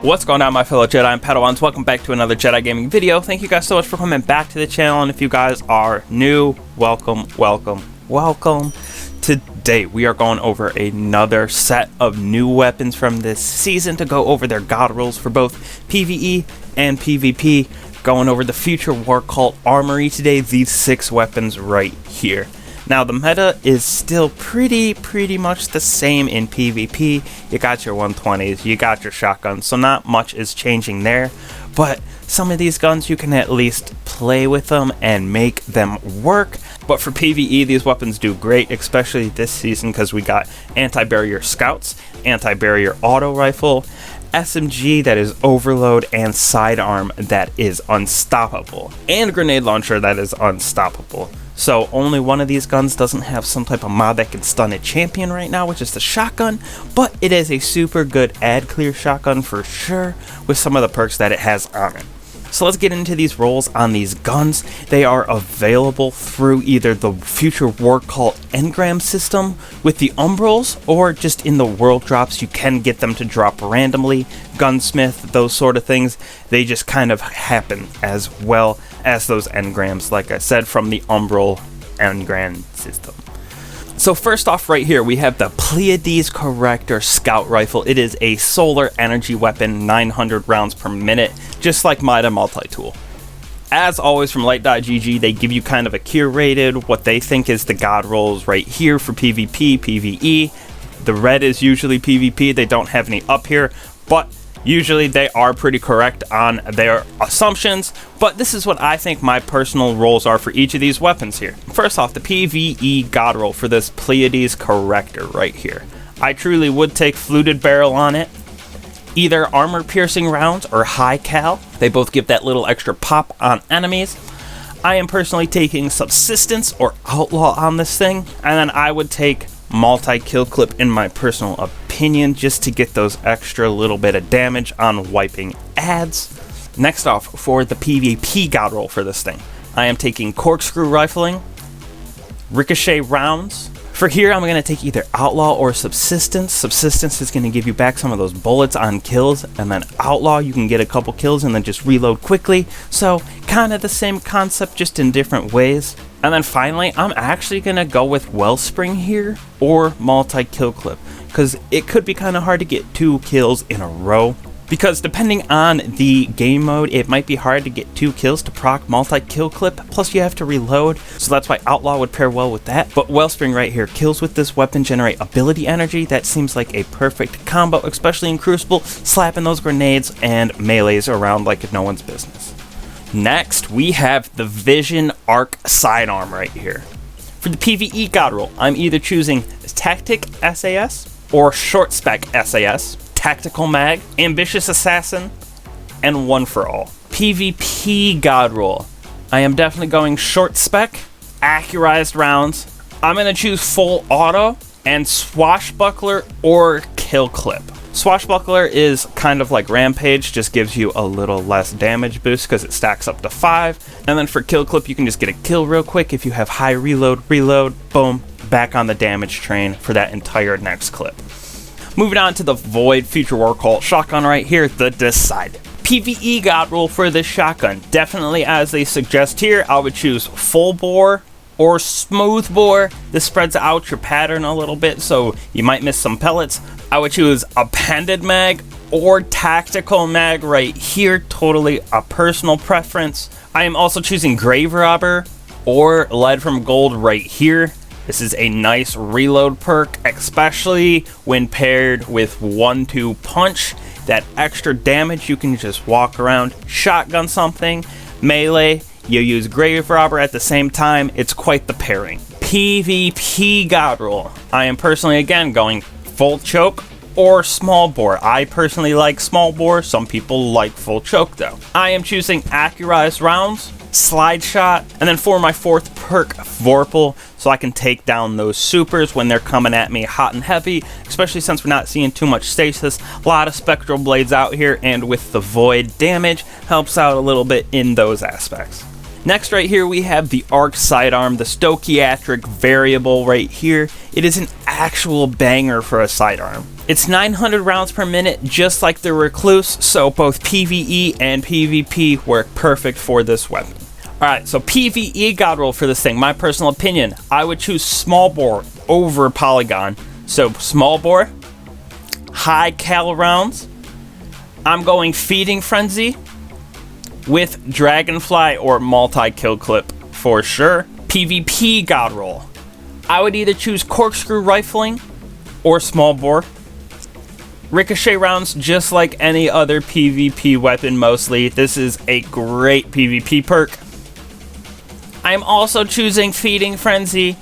What's going on, my fellow Jedi and Padawans? Welcome back to another Jedi gaming video. Thank you guys so much for coming back to the channel, and if you guys are new, welcome. Today we are going over another set of new weapons from this season to go over their god rolls for both PvE and PvP. Going over the future war cult armory today, these 6 weapons right here. Now the meta is still pretty much the same in PvP. You got your 120s, you got your shotguns, so not much is changing there. But some of these guns you can at least play with them and make them work. But for PvE, these weapons do great, especially this season because we got anti-barrier scouts, anti-barrier auto rifle, SMG that is overload, and sidearm that is unstoppable, and grenade launcher that is unstoppable. So only one of these guns doesn't have some type of mod that can stun a champion right now, which is the shotgun, but it is a super good ad clear shotgun for sure with some of the perks that it has on it. So let's get into these rolls on these guns. They are available through either the future war cult engram system with the umbrals, or just in the world drops. You can get them to drop randomly, gunsmith, those sort of things. They just kind of happen as well as those engrams, like I said, from the umbral engram system. So first off right here, we have the Pleiades Corrector Scout Rifle. It is a solar energy weapon, 900 rounds per minute, just like Mida Multi-Tool. As always from Light.gg, they give you kind of a curated, what they think is the god rolls right here for PvP, PvE. The red is usually PvP, they don't have any up here, but usually they are pretty correct on their assumptions, but this is what I think my personal rolls are for each of these weapons here. First off, the PvE god roll for this Pleiades Corrector right here. I truly would take fluted barrel on it, either armor piercing rounds or high cal. They both give that little extra pop on enemies. I am personally taking subsistence or outlaw on this thing, and then I would take multi-kill clip in my personal opinion, just to get those extra little bit of damage on wiping ads. Next off, for the PvP god roll for this thing, I am taking corkscrew rifling, ricochet rounds. For here, I'm going to take either outlaw or subsistence. Subsistence is going to give you back some of those bullets on kills, and then outlaw, you can get a couple kills and then just reload quickly. So kind of the same concept, just in different ways. And then finally, I'm actually going to go with Wellspring here or multi-kill clip, because it could be kind of hard to get 2 kills in a row. Because depending on the game mode, it might be hard to get 2 kills to proc multi-kill clip, plus you have to reload, so that's why Outlaw would pair well with that. But Wellspring right here, kills with this weapon generate ability energy. That seems like a perfect combo, especially in Crucible, slapping those grenades and melees around like no one's business. Next, we have the Vision Arc Sidearm right here. For the PvE god roll, I'm either choosing Tactic SAS or Short Spec SAS, Tactical Mag, Ambitious Assassin, and One for All. PvP god roll, I am definitely going Short Spec, Accurized rounds. I'm going to choose Full Auto and Swashbuckler or Kill Clip. Swashbuckler is kind of like Rampage, just gives you a little less damage boost because it stacks up to 5. And then for Kill Clip, you can just get a kill real quick. If you have high reload, boom, back on the damage train for that entire next clip. Moving on to the Void Future War Cult shotgun right here, the Decided. PvE god roll for this shotgun. Definitely, as they suggest here, I would choose full bore or smooth bore. This spreads out your pattern a little bit, so you might miss some pellets. I would choose appended mag or tactical mag right here, totally a personal preference. I am also choosing grave robber or lead from gold right here. This is a nice reload perk, especially when paired with 1-2 punch. That extra damage, you can just walk around, shotgun something, melee, you use grave robber at the same time. It's quite the pairing. PvP god roll, I am personally again going full choke or small bore. I personally like small bore, some people like full choke though. I am choosing Accurized rounds, slide shot, and then for my 4th perk, Vorpal, so I can take down those supers when they're coming at me hot and heavy, especially since we're not seeing too much stasis. A lot of spectral blades out here, and with the void damage, helps out a little bit in those aspects. Next right here we have the Arc Sidearm, the stoichiometric variable right here. It is an actual banger for a sidearm. It's 900 rounds per minute, just like the Recluse, so both PvE and PvP work perfect for this weapon. Alright, so PvE god roll for this thing, my personal opinion, I would choose small bore over polygon. So small bore, high cal rounds, I'm going Feeding Frenzy with Dragonfly or multi-kill clip for sure. PvP god roll, I would either choose corkscrew rifling or small bore. Ricochet rounds, just like any other PvP weapon mostly. This is a great PvP perk. I am also choosing Feeding Frenzy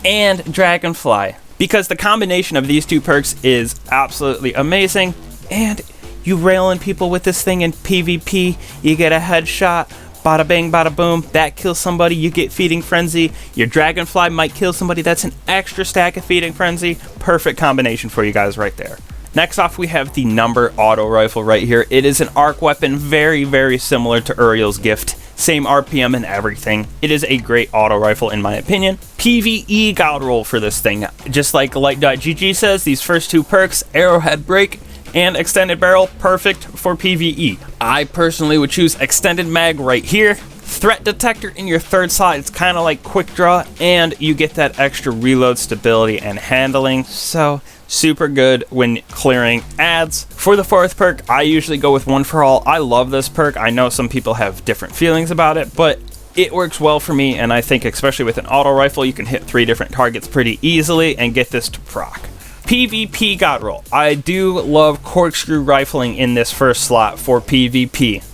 and Dragonfly because the combination of these two perks is absolutely amazing, and you rail in people with this thing in PvP, you get a headshot, bada bang, bada boom, that kills somebody, you get Feeding Frenzy, your Dragonfly might kill somebody, that's an extra stack of Feeding Frenzy. Perfect combination for you guys right there. Next off, we have the Number Auto Rifle right here. It is an arc weapon, very, very similar to Uriel's Gift. Same RPM and everything. It is a great auto rifle in my opinion. PvE god roll for this thing. Just like Light.gg says, these first two perks, Arrowhead Break and Extended Barrel, perfect for PvE. I personally would choose Extended Mag right here. Threat Detector in your third slot, it's kind of like Quick Draw, and you get that extra reload stability and handling, so super good when clearing ads. For the fourth perk, I usually go with One for All. I love this perk. I know some people have different feelings about it, but it works well for me, and I think especially with an auto rifle, you can hit 3 different targets pretty easily and get this to proc. PvP god roll. I do love corkscrew rifling in this first slot for PvP.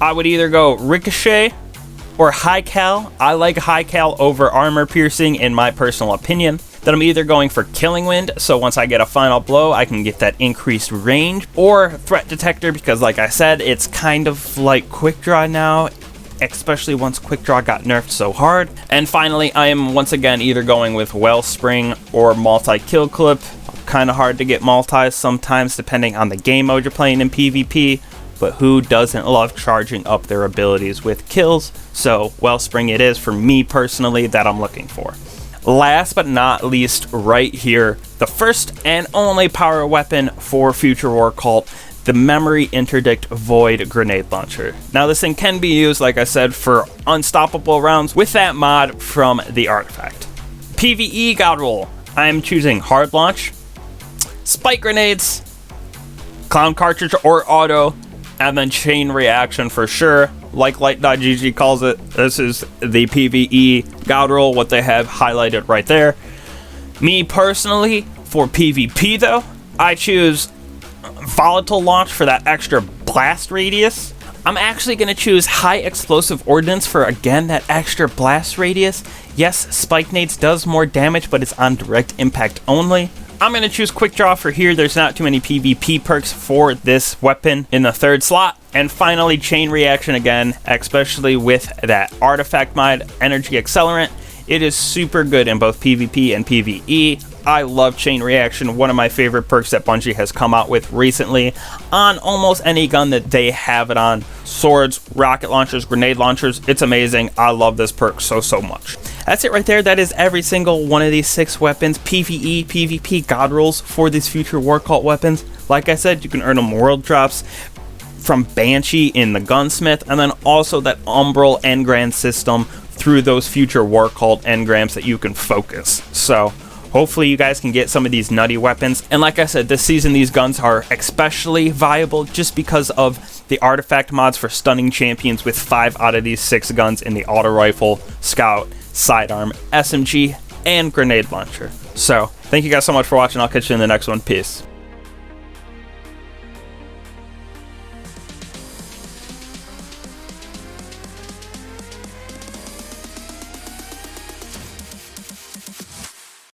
I would either go Ricochet or high cal. I like high cal over armor piercing in my personal opinion. Then I'm either going for Killing Wind, so once I get a final blow, I can get that increased range, or Threat Detector, because like I said, it's kind of like Quick Draw now, especially once Quick Draw got nerfed so hard. And finally, I am once again either going with Wellspring or multi-kill clip. Kind of hard to get multis sometimes depending on the game mode you're playing in PvP, but who doesn't love charging up their abilities with kills? So Wellspring it is for me personally that I'm looking for. Last but not least, right here, the first and only power weapon for Future War Cult, the Memory Interdict Void Grenade Launcher. Now this thing can be used, like I said, for unstoppable rounds with that mod from the artifact. PvE god roll, I'm choosing Hard Launch, Spike Grenades, Clown Cartridge or Auto, and then Chain Reaction for sure. Like Light.gg calls it, this is the PvE god roll, what they have highlighted right there. Me personally, for PvP though, I choose Volatile Launch for that extra blast radius. I'm actually going to choose High Explosive Ordnance for, again, that extra blast radius. Yes, Spike Nades does more damage, but it's on direct impact only. I'm going to choose Quick Draw for here. There's not too many PvP perks for this weapon in the third slot. And finally, Chain Reaction again, especially with that artifact mod, Energy Accelerant. It is super good in both PvP and PvE. I love Chain Reaction, one of my favorite perks that Bungie has come out with recently on almost any gun that they have it on. Swords, rocket launchers, grenade launchers, it's amazing. I love this perk so much. That's it right there. That is every single one of these 6 weapons, PvE, PvP god rolls for these Future War Cult weapons. Like I said, you can earn them world drops from Banshee in the Gunsmith, and then also that Umbral Engram system through those Future War Cult engrams that you can focus. So hopefully you guys can get some of these nutty weapons. And like I said, this season these guns are especially viable just because of the artifact mods for stunning champions with 5 out of these 6 guns in the auto rifle, scout, sidearm, SMG, and grenade launcher. So thank you guys so much for watching. I'll catch you in the next one. Peace.